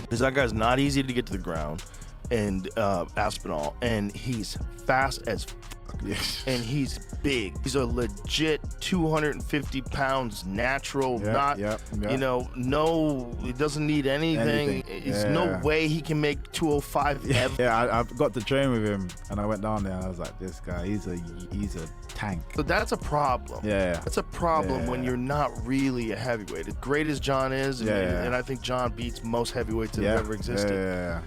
Because that guy's not easy to get to the ground, and Aspinall, and he's fast as fuck. Yes. And he's big. He's a legit 250 pounds natural, you know, no, he doesn't need anything. It's no way he can make 205 ever. Yeah, I got to train with him, and I went down there, and I was like, this guy, he's a tank. So that's a problem. Yeah. That's a problem when you're not really a heavyweight. As great as John is, and I think John beats most heavyweights that have ever existed.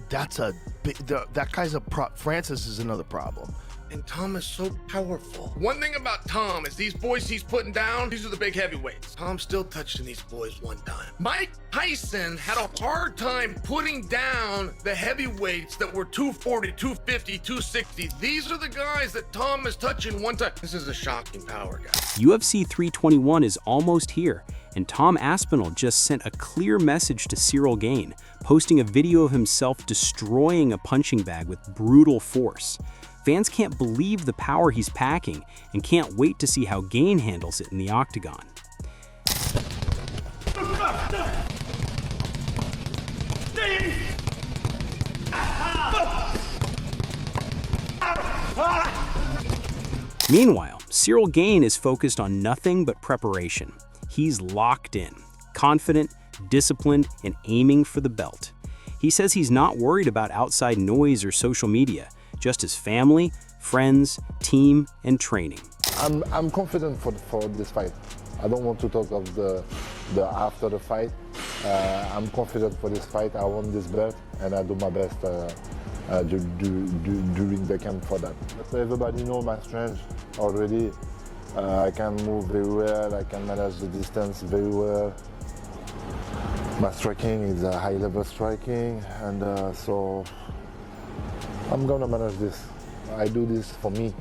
That's a big, that guy's a Francis is another problem. And Tom is so powerful. One thing about Tom is these boys he's putting down, these are the big heavyweights. Tom's still touching these boys one time. Mike Tyson had a hard time putting down the heavyweights that were 240, 250, 260. These are the guys that Tom is touching one time. This is a shocking power, guy. UFC 321 is almost here, and Tom Aspinall just sent a clear message to Ciryl Gane, posting a video of himself destroying a punching bag with brutal force. Fans can't believe the power he's packing and can't wait to see how Gane handles it in the octagon. Meanwhile, Ciryl Gane is focused on nothing but preparation. He's locked in, confident, disciplined, and aiming for the belt. He says he's not worried about outside noise or social media, just his family, friends, team, and training. I'm confident for this fight. I don't want to talk of the after the fight. I'm confident for this fight. I want this belt, and I do my best during the camp for that. So everybody knows my strength already. I can move very well. I can manage the distance very well. My striking is a high-level striking, and so I'm gonna manage this. I do this for me.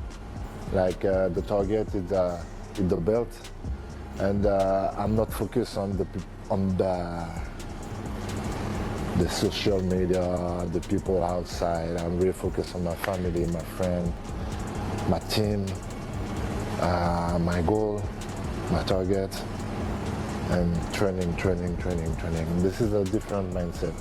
Like the target is the belt, and I'm not focused on the social media, the people outside. I'm really focused on my family, my friend, my team, my goal, my target, and training. This is a different mindset.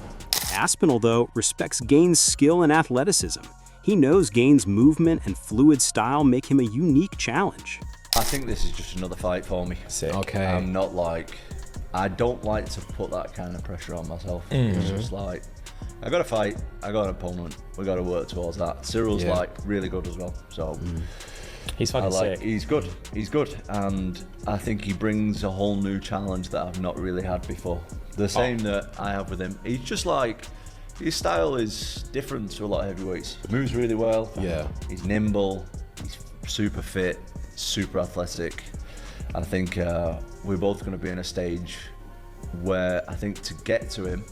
Aspinall, though, respects Gane's skill and athleticism. He knows Gane's movement and fluid style make him a unique challenge. I think this is just another fight for me. Sick. Okay. I'm not like, I don't like to put that kind of pressure on myself. It's just like, I got to fight, I got an opponent, we got to work towards that. Cyryl's like really good as well, so. He's fucking sick. He's good, and I think he brings a whole new challenge that I've not really had before. The same that I have with him. He's just like, his style is different to a lot of heavyweights. Moves really well. Yeah. He's nimble. He's super fit, super athletic. I think we're both going to be in a stage where I think to get to him,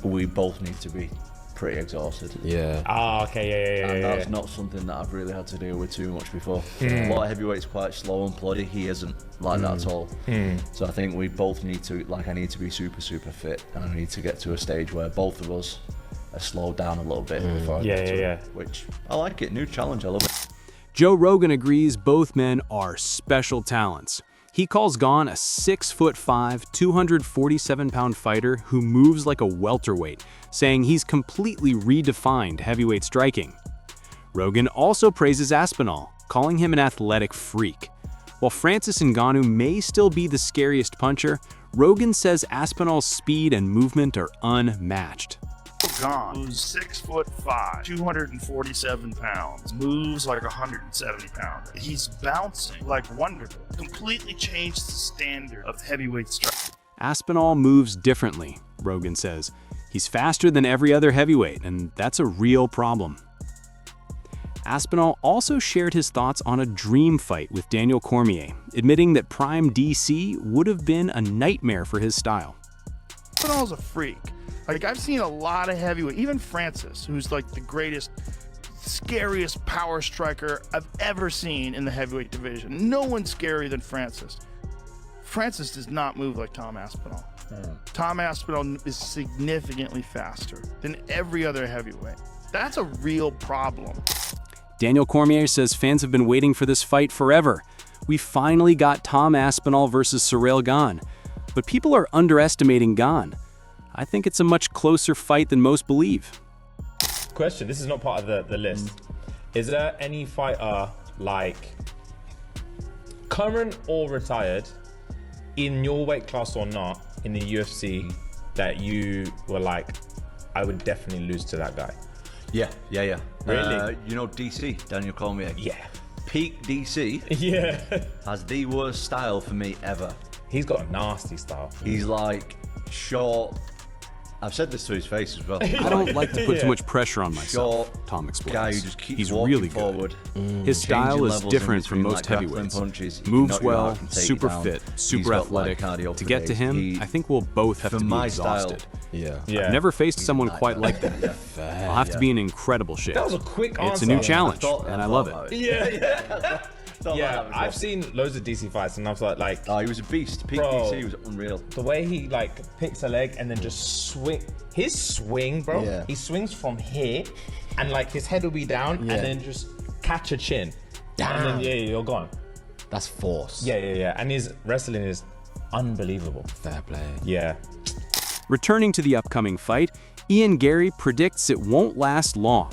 we both need to be pretty exhausted. Yeah. Oh, okay, And that's not something that I've really had to deal with too much before. A lot of heavyweights quite slow and ploddy. He isn't like that at all. So I think we both need to, like, I need to be super fit, and I need to get to a stage where both of us are slowed down a little bit before I get to it, which I like it. New challenge, I love it. Joe Rogan agrees both men are special talents. He calls Gane a 6'5", 247-pound fighter who moves like a welterweight, saying he's completely redefined heavyweight striking. Rogan also praises Aspinall, calling him an athletic freak. While Francis Ngannou may still be the scariest puncher, Rogan says Aspinall's speed and movement are unmatched. Gane, who's 6'5", 247 pounds, moves like 170 pounds. He's bouncing like wonderful. Completely changed the standard of heavyweight striking. Aspinall moves differently, Rogan says. He's faster than every other heavyweight, and that's a real problem. Aspinall also shared his thoughts on a dream fight with Daniel Cormier, admitting that Prime DC would have been a nightmare for his style. Aspinall's a freak. Like, I've seen a lot of heavyweight, even Francis, who's like the greatest, scariest power striker I've ever seen in the heavyweight division. No one's scarier than Francis. Francis does not move like Tom Aspinall. Tom Aspinall is significantly faster than every other heavyweight. That's a real problem. Daniel Cormier says fans have been waiting for this fight forever. We finally got Tom Aspinall versus Ciryl Gane. But people are underestimating Gane. I think it's a much closer fight than most believe. Question, this is not part of the list. Is there any fighter like current or retired in your weight class or not in the UFC that you were like, I would definitely lose to that guy? Yeah. Really? You know DC, Daniel Cormier? Yeah. Peak DC Yeah. has the worst style for me ever. He's got a nasty style. He's like short. I've said this to his face as well. I don't like to put too much pressure on myself, Short Tom explains. guy who just keeps He's walking really forward. good. His style Changing is levels different in from between, most like grappling heavyweights. punches. He can Moves knock you well, out and take super you down. fit, He's super got, like, athletic. cardio To for get to days. him, I think we'll both have for to be my style, exhausted. Yeah. I've never faced someone quite like that. I'll have to be in incredible shape. That was a quick answer. It's a new challenge, thought and I love it. about Yeah. Thought Yeah, about that as I've well. seen loads of DC fights, and I was like, Oh, he was a beast. Peak Bro. DC was unreal. the way he like picks a leg and then just swing. His swing, bro. Yeah. He swings from here, and like his head will be down, Yeah. and then just catch a chin. Damn. And then you're gone. That's force. Yeah. And his wrestling is unbelievable. Fair play. Yeah. Returning to the upcoming fight, Ian Gary predicts it won't last long.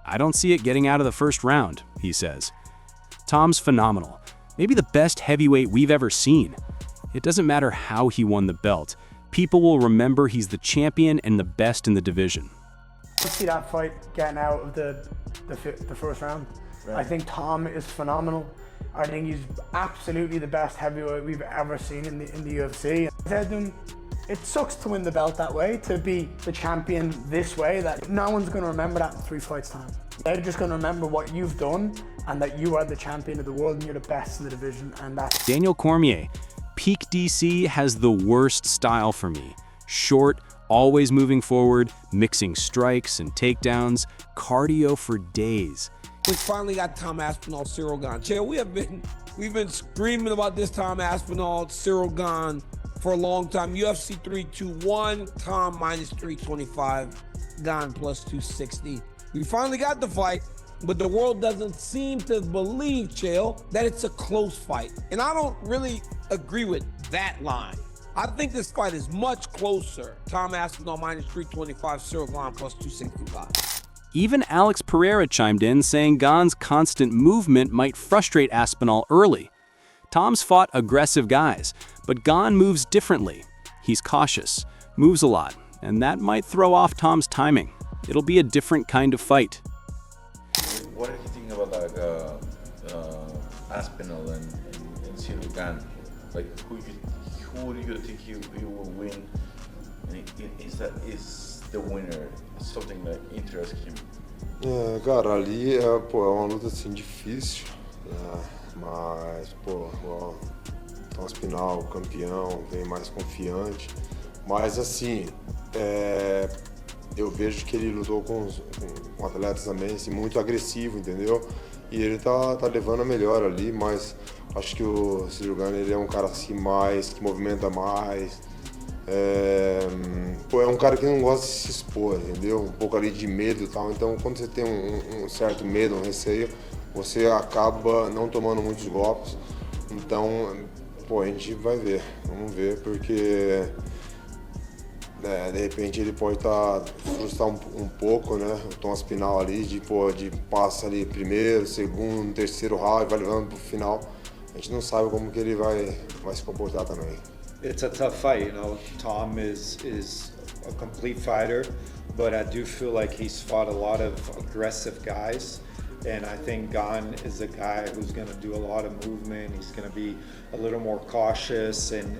I don't see it getting out of the first round, he says. Tom's phenomenal, maybe the best heavyweight we've ever seen. It doesn't matter how he won the belt. People will remember he's the champion and the best in the division. I see that fight getting out of the first round. I think Tom is phenomenal. I think he's absolutely the best heavyweight we've ever seen in the UFC. I said to him, it sucks to win the belt that way, to be the champion this way, that no one's going to remember that in 3 fights time. They're just going to remember what you've done and that you are the champion of the world and you're the best in the division, and that's... Daniel Cormier, peak DC has the worst style for me. Short, always moving forward, mixing strikes and takedowns, cardio for days. We finally got Tom Aspinall, Ciryl Gane. Chair, we've been screaming about this Tom Aspinall, Ciryl Gane for a long time. UFC 321, Tom minus 325, Gane plus 260. We finally got the fight, but the world doesn't seem to believe, Chael, that it's a close fight. And I don't really agree with that line. I think this fight is much closer. Tom Aspinall minus 325, Ciryl Gane plus 265. Even Alex Pereira chimed in, saying Gane's constant movement might frustrate Aspinall early. Tom's fought aggressive guys, but Gane moves differently. He's cautious, moves a lot, and that might throw off Tom's timing. It'll be a different kind of fight. What do you think about Aspinall and Ciryl Gane? Like, who do you think you will win? And is the winner something that interests him? Cara, ali é uma luta assim difícil, né? Mas, ó, Tom Aspinall, campeão, vem mais confiante. Mas assim, eu vejo que ele lutou com atletas também assim, muito agressivo, entendeu? E ele tá levando a melhor ali, mas acho que o Ciryl Gane ele é um cara assim mais, que movimenta mais. É um cara que não gosta de se expor, entendeu? Um pouco ali de medo e tal. Então, quando você tem um certo medo, um receio, você acaba não tomando muitos golpes. Então, a gente vai ver. Vamos ver, porque de repente ele pode frustrar um pouco, né? O Tom Aspinall ali, de passa ali primeiro, segundo, terceiro round, vai levando pro final. A gente não sabe como que ele vai se comportar também. It's a tough fight, you know. Tom is a complete fighter, but I do feel like he's fought a lot of aggressive guys, and I think Gane is a guy who's going to do a lot of movement. He's going to be a little more cautious and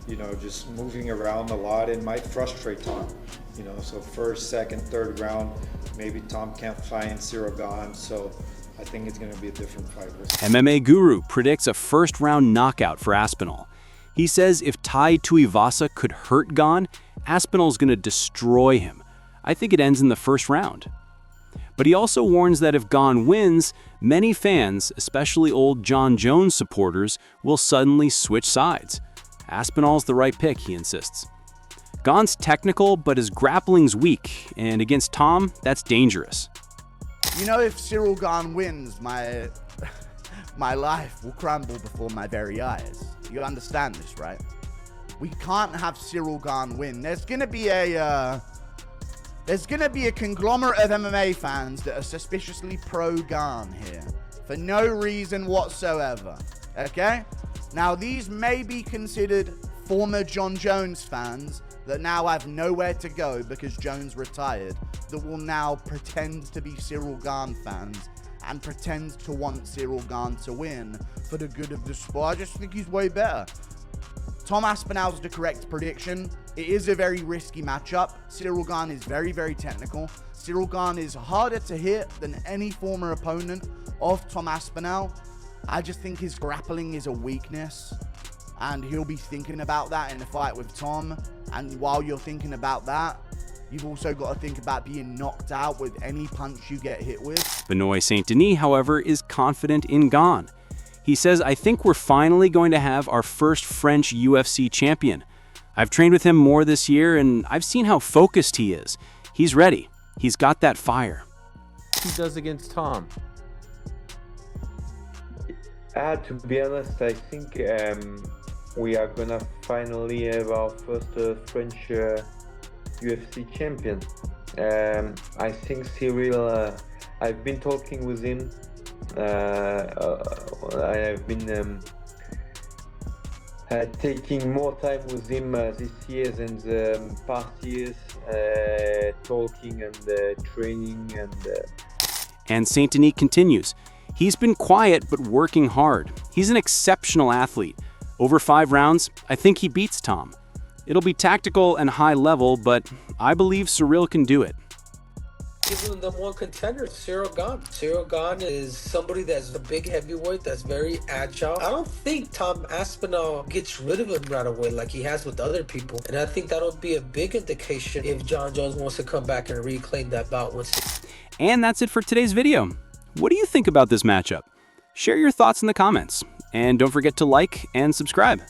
you know, just moving around a lot, and might frustrate Tom. You know, so first, second, third round, maybe Tom can't find Ciryl Gane, so I think it's going to be a different fight. MMA Guru predicts a first-round knockout for Aspinall. He says if 𝐾𝐬𝐩𝐢𝐴 could hurt Gane, Aspinall's going to destroy him. I think it ends in the first round. But he also warns that if Gane wins, many fans, especially old John Jones supporters, will suddenly switch sides. Aspinall's the right pick, he insists. Gane's technical, but his grappling's weak, and against Tom, that's dangerous. You know, if Ciryl Gane wins, my life will crumble before my very eyes. You understand this, right? We can't have Ciryl Gane win. There's gonna be a conglomerate of MMA fans that are suspiciously pro-Gane here for no reason whatsoever. Okay? Now, these may be considered former John Jones fans that now have nowhere to go because Jones retired, that will now pretend to be Ciryl Gane fans and pretend to want Ciryl Gane to win for the good of the sport. I just think he's way better. Tom Aspinall's the correct prediction. It is a very risky matchup. Ciryl Gane is very, very technical. Ciryl Gane is harder to hit than any former opponent of Tom Aspinall. I just think his grappling is a weakness, and he'll be thinking about that in the fight with Tom. And while you're thinking about that, you've also got to think about being knocked out with any punch you get hit with. Benoit Saint-Denis, however, is confident in Gane. He says, "I think we're finally going to have our first French UFC champion. I've trained with him more this year, and I've seen how focused he is. He's ready. He's got that fire." He does against Tom. To be honest, I think we are gonna finally have our first French UFC champion. I think Ciryl, I've been talking with him. I have been taking more time with him this year than the past years, talking and training And Saint-Denis continues. "He's been quiet but working hard. He's an exceptional athlete. Over 5 rounds, I think he beats Tom. It'll be tactical and high level, but I believe Ciryl can do it." Even the one contender, Ciryl Gane. Ciryl Gane is somebody that's a big heavyweight, that's very agile. I don't think Tom Aspinall gets rid of him right away like he has with other people. And I think that'll be a big indication if John Jones wants to come back and reclaim that bout once. And that's it for today's video. What do you think about this matchup? Share your thoughts in the comments, and don't forget to like and subscribe.